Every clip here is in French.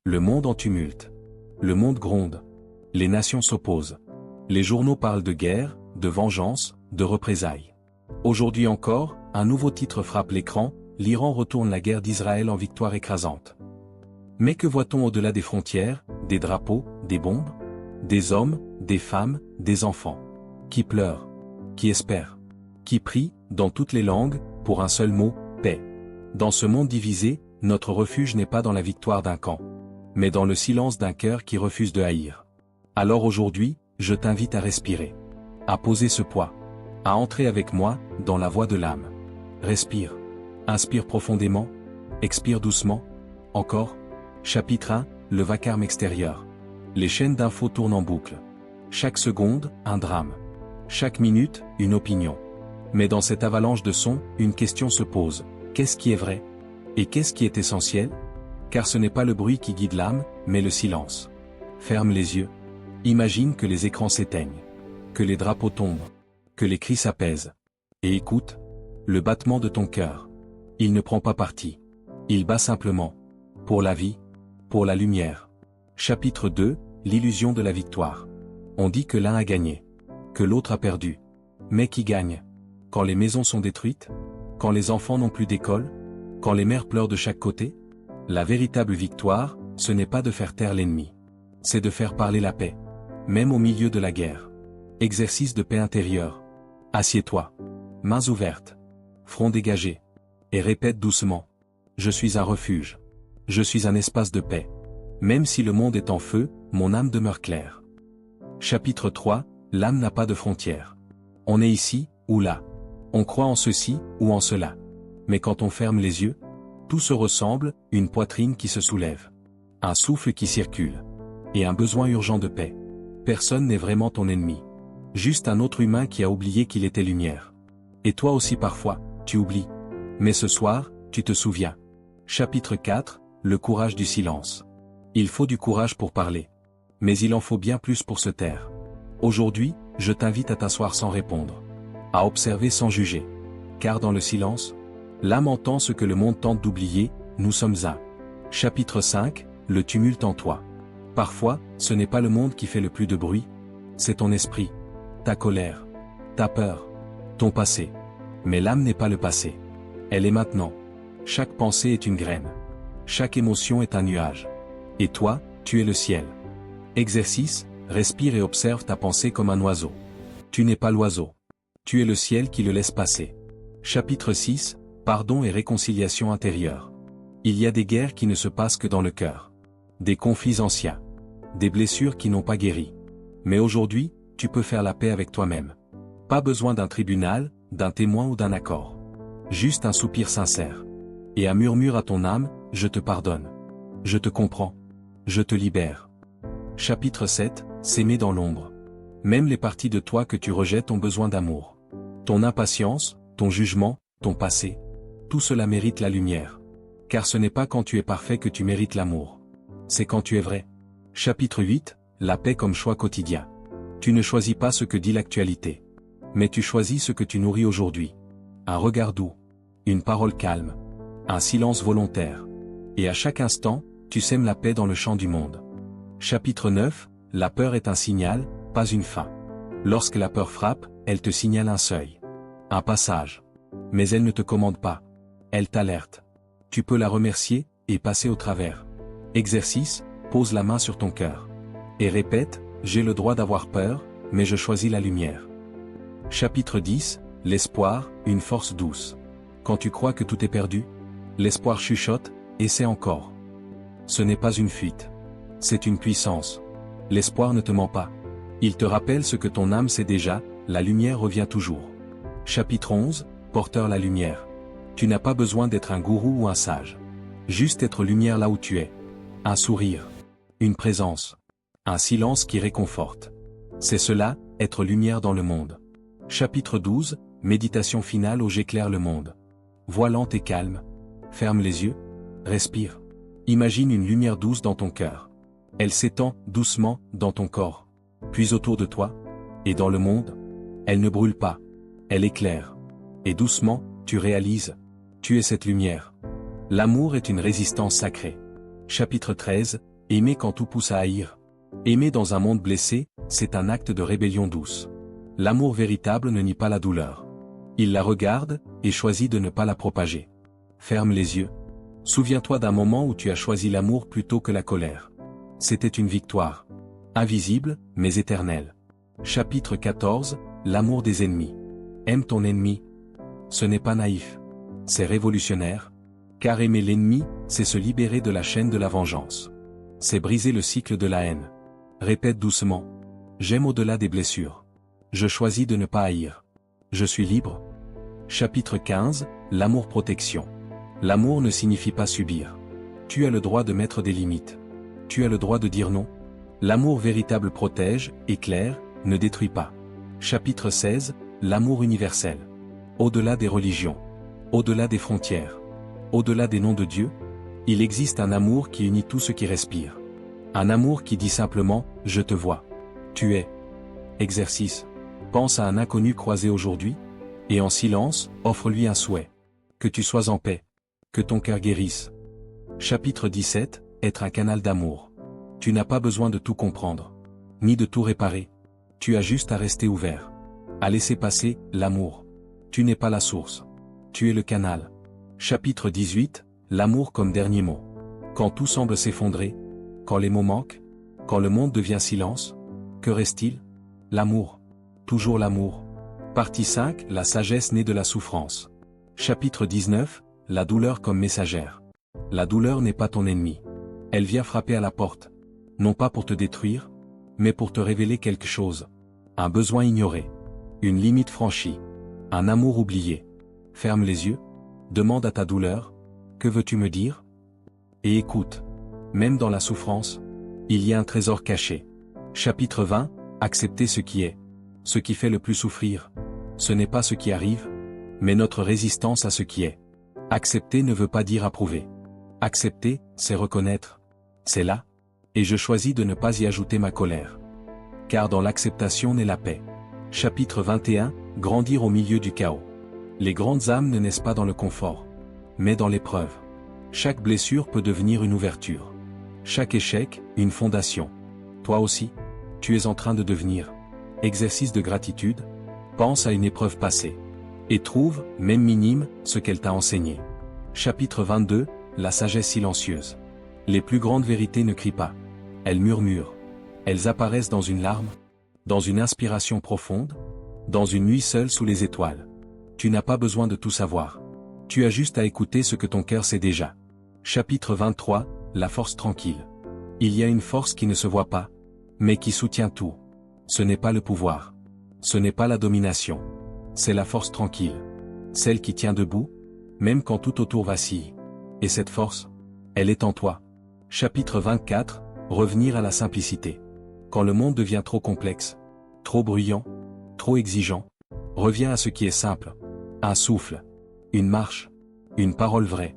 Le monde en tumulte. Le monde gronde. Les nations s'opposent. Les journaux parlent de guerre, de vengeance, de représailles. Aujourd'hui encore, un nouveau titre frappe l'écran, l'Iran retourne la guerre d'Israël en victoire écrasante. Mais que voit-on au-delà des frontières, des drapeaux, des bombes? Des hommes, des femmes, des enfants. Qui pleurent. Qui espèrent. Qui prient, dans toutes les langues, pour un seul mot, paix. Dans ce monde divisé, notre refuge n'est pas dans la victoire d'un camp, mais dans le silence d'un cœur qui refuse de haïr. Alors aujourd'hui, je t'invite à respirer. À poser ce poids. À entrer avec moi, dans la voie de l'âme. Respire. Inspire profondément. Expire doucement. Encore. Chapitre 1, le vacarme extérieur. Les chaînes d'infos tournent en boucle. Chaque seconde, un drame. Chaque minute, une opinion. Mais dans cette avalanche de sons, une question se pose. Qu'est-ce qui est vrai? Et qu'est-ce qui est essentiel? Car ce n'est pas le bruit qui guide l'âme, mais le silence. Ferme les yeux. Imagine que les écrans s'éteignent. Que les drapeaux tombent. Que les cris s'apaisent. Et écoute. Le battement de ton cœur. Il ne prend pas parti. Il bat simplement. Pour la vie. Pour la lumière. Chapitre 2, l'illusion de la victoire. On dit que l'un a gagné. Que l'autre a perdu. Mais qui gagne? Quand les maisons sont détruites? Quand les enfants n'ont plus d'école? Quand les mères pleurent de chaque côté? La véritable victoire, ce n'est pas de faire taire l'ennemi. C'est de faire parler la paix. Même au milieu de la guerre. Exercice de paix intérieure. Assieds-toi. Mains ouvertes. Front dégagé. Et répète doucement. Je suis un refuge. Je suis un espace de paix. Même si le monde est en feu, mon âme demeure claire. Chapitre 3, l'âme n'a pas de frontières. On est ici, ou là. On croit en ceci, ou en cela. Mais quand on ferme les yeux, tout se ressemble, une poitrine qui se soulève. Un souffle qui circule. Et un besoin urgent de paix. Personne n'est vraiment ton ennemi. Juste un autre humain qui a oublié qu'il était lumière. Et toi aussi parfois, tu oublies. Mais ce soir, tu te souviens. Chapitre 4, le courage du silence. Il faut du courage pour parler. Mais il en faut bien plus pour se taire. Aujourd'hui, je t'invite à t'asseoir sans répondre. À observer sans juger. Car dans le silence, l'âme entend ce que le monde tente d'oublier, nous sommes un. Chapitre 5, le tumulte en toi. Parfois, ce n'est pas le monde qui fait le plus de bruit. C'est ton esprit. Ta colère. Ta peur. Ton passé. Mais l'âme n'est pas le passé. Elle est maintenant. Chaque pensée est une graine. Chaque émotion est un nuage. Et toi, tu es le ciel. Exercice, respire et observe ta pensée comme un oiseau. Tu n'es pas l'oiseau. Tu es le ciel qui le laisse passer. Chapitre 6, pardon et réconciliation intérieure. Il y a des guerres qui ne se passent que dans le cœur. Des conflits anciens. Des blessures qui n'ont pas guéri. Mais aujourd'hui, tu peux faire la paix avec toi-même. Pas besoin d'un tribunal, d'un témoin ou d'un accord. Juste un soupir sincère. Et un murmure à ton âme, je te pardonne. Je te comprends. Je te libère. Chapitre 7, s'aimer dans l'ombre. Même les parties de toi que tu rejettes ont besoin d'amour. Ton impatience, ton jugement, ton passé. Tout cela mérite la lumière. Car ce n'est pas quand tu es parfait que tu mérites l'amour. C'est quand tu es vrai. Chapitre 8, la paix comme choix quotidien. Tu ne choisis pas ce que dit l'actualité. Mais tu choisis ce que tu nourris aujourd'hui. Un regard doux. Une parole calme. Un silence volontaire. Et à chaque instant, tu sèmes la paix dans le champ du monde. Chapitre 9, la peur est un signal, pas une fin. Lorsque la peur frappe, elle te signale un seuil. Un passage. Mais elle ne te commande pas. Elle t'alerte. Tu peux la remercier, et passer au travers. Exercice, pose la main sur ton cœur. Et répète, j'ai le droit d'avoir peur, mais je choisis la lumière. Chapitre 10, l'espoir, une force douce. Quand tu crois que tout est perdu, l'espoir chuchote, essaie encore. Ce n'est pas une fuite. C'est une puissance. L'espoir ne te ment pas. Il te rappelle ce que ton âme sait déjà, la lumière revient toujours. Chapitre 11, porteur la lumière. Tu n'as pas besoin d'être un gourou ou un sage. Juste être lumière là où tu es. Un sourire. Une présence. Un silence qui réconforte. C'est cela, être lumière dans le monde. Chapitre 12, méditation finale où j'éclaire le monde. Voix lente et calme. Ferme les yeux. Respire. Imagine une lumière douce dans ton cœur. Elle s'étend, doucement, dans ton corps. Puis autour de toi. Et dans le monde. Elle ne brûle pas. Elle éclaire. Et doucement, tu réalises. Tu es cette lumière. L'amour est une résistance sacrée. Chapitre 13, Aimer quand tout pousse à haïr. Aimer dans un monde blessé, c'est un acte de rébellion douce. L'amour véritable ne nie pas la douleur. Il la regarde, et choisit de ne pas la propager. Ferme les yeux. Souviens-toi d'un moment où tu as choisi l'amour plutôt que la colère. C'était une victoire. Invisible, mais éternelle. Chapitre 14, l'amour des ennemis. Aime ton ennemi. Ce n'est pas naïf. C'est révolutionnaire. Car aimer l'ennemi, c'est se libérer de la chaîne de la vengeance. C'est briser le cycle de la haine. Répète doucement. J'aime au-delà des blessures. Je choisis de ne pas haïr. Je suis libre. Chapitre 15, l'amour-protection. L'amour ne signifie pas subir. Tu as le droit de mettre des limites. Tu as le droit de dire non. L'amour véritable protège, éclaire, ne détruit pas. Chapitre 16, l'amour universel. Au-delà des religions. Au-delà des frontières. Au-delà des noms de Dieu, il existe un amour qui unit tout ce qui respire. Un amour qui dit simplement « Je te vois. Tu es ». Exercice. Pense à un inconnu croisé aujourd'hui, et en silence, offre-lui un souhait. Que tu sois en paix. Que ton cœur guérisse. Chapitre 17, être un canal d'amour. Tu n'as pas besoin de tout comprendre. Ni de tout réparer. Tu as juste à rester ouvert. À laisser passer l'amour. Tu n'es pas la source. Tu es le canal. Chapitre 18, l'amour comme dernier mot. Quand tout semble s'effondrer, quand les mots manquent, quand le monde devient silence, que reste-t-il? L'amour. Toujours l'amour. Partie 5, la sagesse née de la souffrance. Chapitre 19, la douleur comme messagère. La douleur n'est pas ton ennemi. Elle vient frapper à la porte. Non pas pour te détruire, mais pour te révéler quelque chose. Un besoin ignoré. Une limite franchie. Un amour oublié. Ferme les yeux. Demande à ta douleur, que veux-tu me dire? Et écoute. Même dans la souffrance, il y a un trésor caché. Chapitre 20, accepter ce qui est. Ce qui fait le plus souffrir. Ce n'est pas ce qui arrive, mais notre résistance à ce qui est. Accepter ne veut pas dire approuver. Accepter, c'est reconnaître. C'est là. Et je choisis de ne pas y ajouter ma colère. Car dans l'acceptation naît la paix. Chapitre 21, grandir au milieu du chaos. Les grandes âmes ne naissent pas dans le confort, mais dans l'épreuve. Chaque blessure peut devenir une ouverture. Chaque échec, une fondation. Toi aussi, tu es en train de devenir. Exercice de gratitude. Pense à une épreuve passée. Et trouve, même minime, ce qu'elle t'a enseigné. Chapitre 22, la sagesse silencieuse. Les plus grandes vérités ne crient pas. Elles murmurent. Elles apparaissent dans une larme, dans une inspiration profonde, dans une nuit seule sous les étoiles. Tu n'as pas besoin de tout savoir. Tu as juste à écouter ce que ton cœur sait déjà. Chapitre 23, la force tranquille. Il y a une force qui ne se voit pas, mais qui soutient tout. Ce n'est pas le pouvoir. Ce n'est pas la domination. C'est la force tranquille. Celle qui tient debout, même quand tout autour vacille. Et cette force, elle est en toi. Chapitre 24, revenir à la simplicité. Quand le monde devient trop complexe, trop bruyant, trop exigeant, reviens à ce qui est simple. Un souffle, une marche, une parole vraie.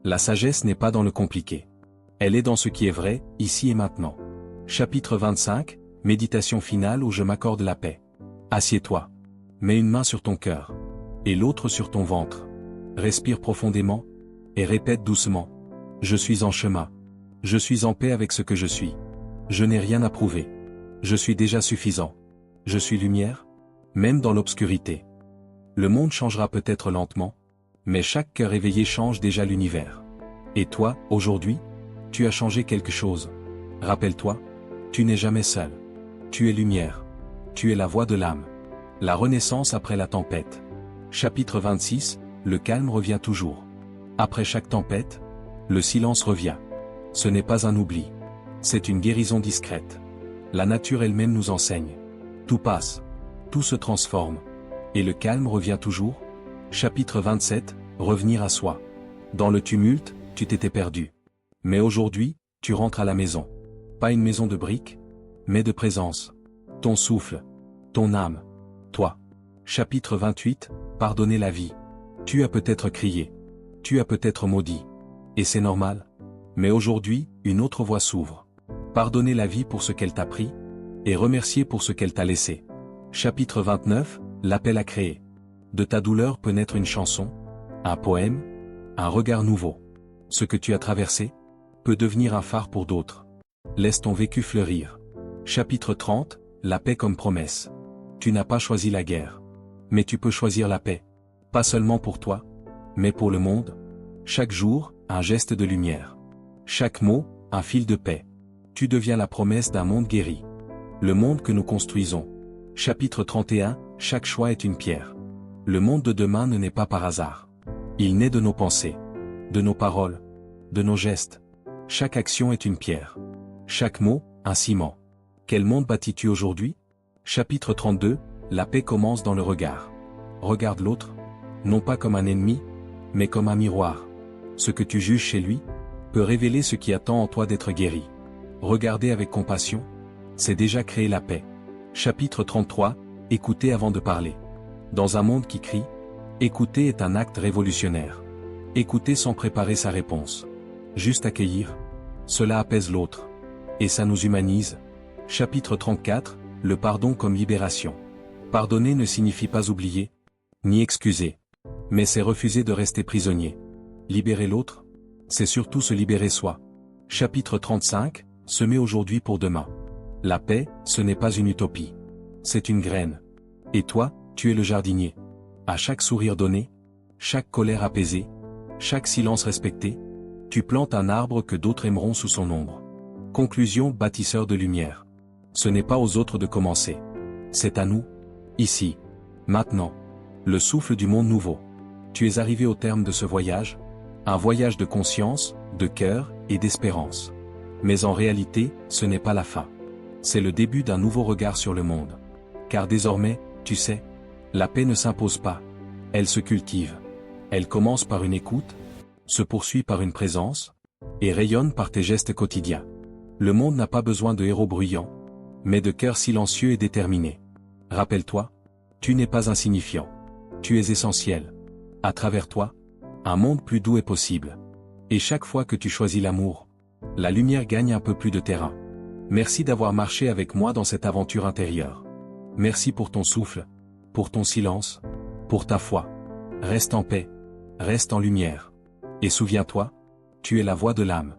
La sagesse n'est pas dans le compliqué. Elle est dans ce qui est vrai, ici et maintenant. Chapitre 25, méditation finale où je m'accorde la paix. Assieds-toi. Mets une main sur ton cœur. Et l'autre sur ton ventre. Respire profondément. Et répète doucement. Je suis en chemin. Je suis en paix avec ce que je suis. Je n'ai rien à prouver. Je suis déjà suffisant. Je suis lumière, même dans l'obscurité. Le monde changera peut-être lentement, mais chaque cœur éveillé change déjà l'univers. Et toi, aujourd'hui, tu as changé quelque chose. Rappelle-toi, tu n'es jamais seul. Tu es lumière. Tu es la voix de l'âme. La renaissance après la tempête. Chapitre 26, le calme revient toujours. Après chaque tempête, le silence revient. Ce n'est pas un oubli. C'est une guérison discrète. La nature elle-même nous enseigne. Tout passe. Tout se transforme. Et le calme revient toujours. Chapitre 27, revenir à soi. Dans le tumulte, tu t'étais perdu. Mais aujourd'hui, tu rentres à la maison. Pas une maison de briques, mais de présence. Ton souffle. Ton âme. Toi. Chapitre 28, pardonner la vie. Tu as peut-être crié. Tu as peut-être maudit. Et c'est normal. Mais aujourd'hui, une autre voie s'ouvre. Pardonner la vie pour ce qu'elle t'a pris, et remercier pour ce qu'elle t'a laissé. Chapitre 29, l'appel à créer. De ta douleur peut naître une chanson, un poème, un regard nouveau. Ce que tu as traversé peut devenir un phare pour d'autres. Laisse ton vécu fleurir. Chapitre 30, la paix comme promesse. Tu n'as pas choisi la guerre. Mais tu peux choisir la paix. Pas seulement pour toi, mais pour le monde. Chaque jour, un geste de lumière. Chaque mot, un fil de paix. Tu deviens la promesse d'un monde guéri. Le monde que nous construisons. Chapitre 31, chaque choix est une pierre. Le monde de demain ne naît pas par hasard. Il naît de nos pensées, de nos paroles, de nos gestes. Chaque action est une pierre. Chaque mot, un ciment. Quel monde bâtis-tu aujourd'hui? Chapitre 32, la paix commence dans le regard. Regarde l'autre, non pas comme un ennemi, mais comme un miroir. Ce que tu juges chez lui, peut révéler ce qui attend en toi d'être guéri. Regarder avec compassion, c'est déjà créer la paix. Chapitre 33, écouter avant de parler. Dans un monde qui crie, écouter est un acte révolutionnaire. Écouter sans préparer sa réponse. Juste accueillir. Cela apaise l'autre. Et ça nous humanise. Chapitre 34, le pardon comme libération. Pardonner ne signifie pas oublier, ni excuser. Mais c'est refuser de rester prisonnier. Libérer l'autre, c'est surtout se libérer soi. Chapitre 35, semer aujourd'hui pour demain. La paix, ce n'est pas une utopie. C'est une graine. Et toi, tu es le jardinier. À chaque sourire donné, chaque colère apaisée, chaque silence respecté, tu plantes un arbre que d'autres aimeront sous son ombre. Conclusion, bâtisseur de lumière. Ce n'est pas aux autres de commencer. C'est à nous. Ici. Maintenant. Le souffle du monde nouveau. Tu es arrivé au terme de ce voyage. Un voyage de conscience, de cœur et d'espérance. Mais en réalité, ce n'est pas la fin. C'est le début d'un nouveau regard sur le monde. Car désormais, tu sais, la paix ne s'impose pas. Elle se cultive. Elle commence par une écoute, se poursuit par une présence, et rayonne par tes gestes quotidiens. Le monde n'a pas besoin de héros bruyants, mais de cœurs silencieux et déterminés. Rappelle-toi, tu n'es pas insignifiant. Tu es essentiel. À travers toi, un monde plus doux est possible. Et chaque fois que tu choisis l'amour, la lumière gagne un peu plus de terrain. Merci d'avoir marché avec moi dans cette aventure intérieure. Merci pour ton souffle, pour ton silence, pour ta foi. Reste en paix, reste en lumière. Et souviens-toi, tu es la voix de l'âme.